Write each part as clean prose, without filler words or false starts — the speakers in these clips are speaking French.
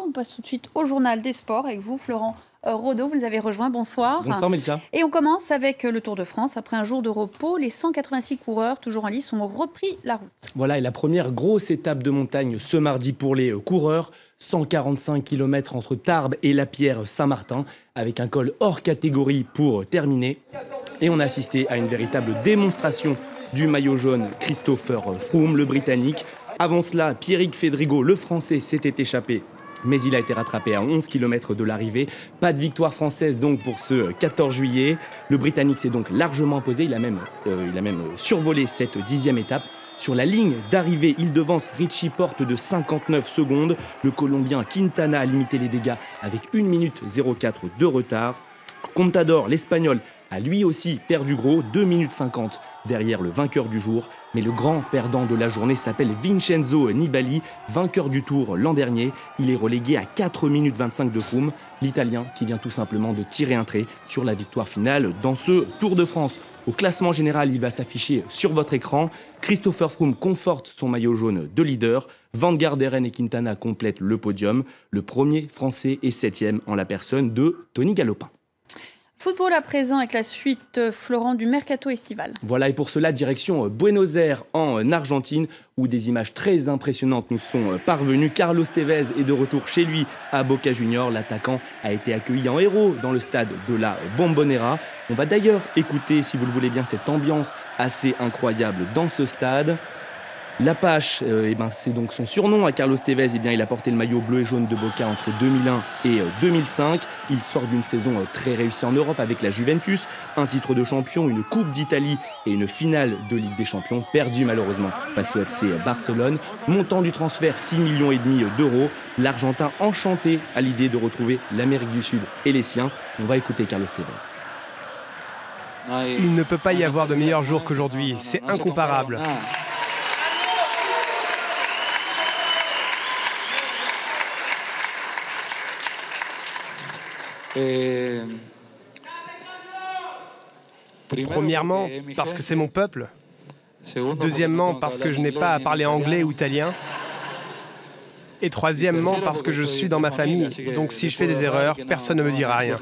On passe tout de suite au journal des sports avec vous, Florent Rodeau. Vous nous avez rejoint. Bonsoir. Bonsoir, Mélissa. Et on commence avec le Tour de France. Après un jour de repos, les 186 coureurs, toujours en lice, ont repris la route. Voilà, et la première grosse étape de montagne ce mardi pour les coureurs. 145 km entre Tarbes et La Pierre-Saint-Martin, avec un col hors catégorie pour terminer. Et on a assisté à une véritable démonstration du maillot jaune Christopher Froome, le Britannique. Avant cela, Pierrick Fédrigo, le Français, s'était échappé, mais il a été rattrapé à 11 km de l'arrivée. Pas de victoire française donc pour ce 14 juillet. Le Britannique s'est donc largement imposé. Il a même survolé cette 10e étape. Sur la ligne d'arrivée, il devance Richie Porte de 59 secondes. Le Colombien Quintana a limité les dégâts avec 1 minute 04 de retard. Contador, l'Espagnol, a lui aussi perdu gros, 2 minutes 50 derrière le vainqueur du jour. Mais le grand perdant de la journée s'appelle Vincenzo Nibali, vainqueur du Tour l'an dernier. Il est relégué à 4 minutes 25 de Froome, l'Italien qui vient tout simplement de tirer un trait sur la victoire finale dans ce Tour de France. Au classement général, il va s'afficher sur votre écran. Christopher Froome conforte son maillot jaune de leader. Van Garderen et Quintana complètent le podium. Le premier Français est 7e en la personne de Tony Galopin. Football à présent avec la suite, Florent, du mercato estival. Voilà, et pour cela, direction Buenos Aires en Argentine, où des images très impressionnantes nous sont parvenues. Carlos Tevez est de retour chez lui à Boca Juniors. L'attaquant a été accueilli en héros dans le stade de la Bombonera. On va d'ailleurs écouter, si vous le voulez bien, cette ambiance assez incroyable dans ce stade. L'Apache, c'est donc son surnom à Carlos Tevez. Il a porté le maillot bleu et jaune de Boca entre 2001 et 2005. Il sort d'une saison très réussie en Europe avec la Juventus, un titre de champion, une Coupe d'Italie et une finale de Ligue des Champions, perdue malheureusement face au FC Barcelone. Montant du transfert 6,5 millions d'euros. L'Argentin enchanté à l'idée de retrouver l'Amérique du Sud et les siens. On va écouter Carlos Tevez. Il ne peut pas y avoir de meilleur jour qu'aujourd'hui, c'est incomparable. Premièrement, parce que c'est mon peuple. Deuxièmement, parce que je n'ai pas à parler anglais ou italien. Et troisièmement, parce que je suis dans ma famille. Donc si je fais des erreurs, personne ne me dira rien.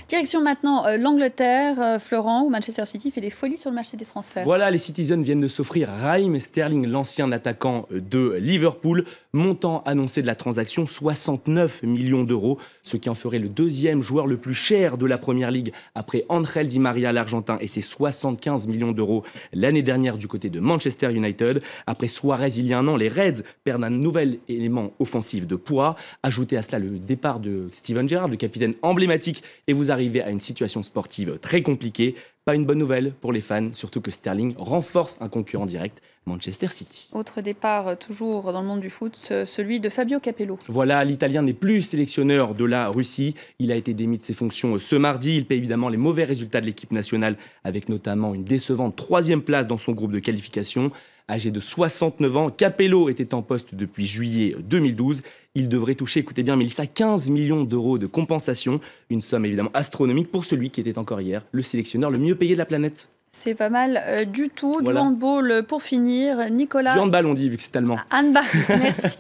Direction maintenant l'Angleterre, Florent, où Manchester City fait des folies sur le marché des transferts. Voilà, les Citizens viennent de s'offrir Raheem Sterling, l'ancien attaquant de Liverpool. Montant annoncé de la transaction, 69 millions d'euros, ce qui en ferait le deuxième joueur le plus cher de la Première Ligue après Ángel Di María, l'Argentin, et ses 75 millions d'euros l'année dernière du côté de Manchester United. Après Suarez il y a un an, les Reds perdent un nouvel élément offensif de poids. Ajoutez à cela le départ de Steven Gerrard, le capitaine emblématique, et vous arrivez à une situation sportive très compliquée. Pas une bonne nouvelle pour les fans, surtout que Sterling renforce un concurrent direct, Manchester City. Autre départ, toujours dans le monde du foot, celui de Fabio Capello. Voilà, l'Italien n'est plus sélectionneur de la Russie. Il a été démis de ses fonctions ce mardi. Il paie évidemment les mauvais résultats de l'équipe nationale, avec notamment une décevante 3e place dans son groupe de qualification. Âgé de 69 ans, Capello était en poste depuis juillet 2012. Il devrait toucher, écoutez bien Mélissa, 15 millions d'euros de compensation. Une somme évidemment astronomique pour celui qui était encore hier le sélectionneur le mieux payé de la planète. C'est pas mal du tout. Voilà. Du handball pour finir. Nicolas... Du handball on dit, vu que c'est allemand. Handball, merci.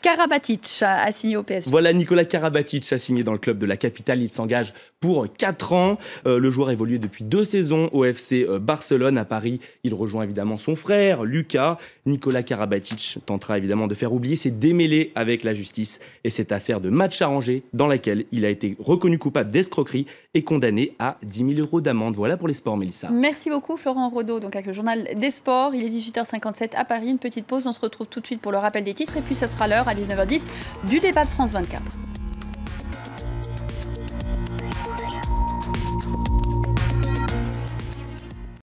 Karabatic a signé au PSG. Voilà, Nikola Karabatic a signé dans le club de la capitale. Il s'engage pour 4 ans. Le joueur a évolué depuis 2 saisons au FC Barcelone. À Paris, il rejoint évidemment son frère, Lucas. Nikola Karabatic tentera évidemment de faire oublier ses démêlés avec la justice et cette affaire de match arrangé dans laquelle il a été reconnu coupable d'escroquerie et condamné à 10 000 euros d'amende. Voilà pour les sports, Mélissa. Merci beaucoup, Florent Rodeau, donc avec le journal des sports. Il est 18h57 à Paris. Une petite pause. On se retrouve tout de suite pour le rappel des titres. Et puis, ça sera l'heure à 19h10 du débat de France 24.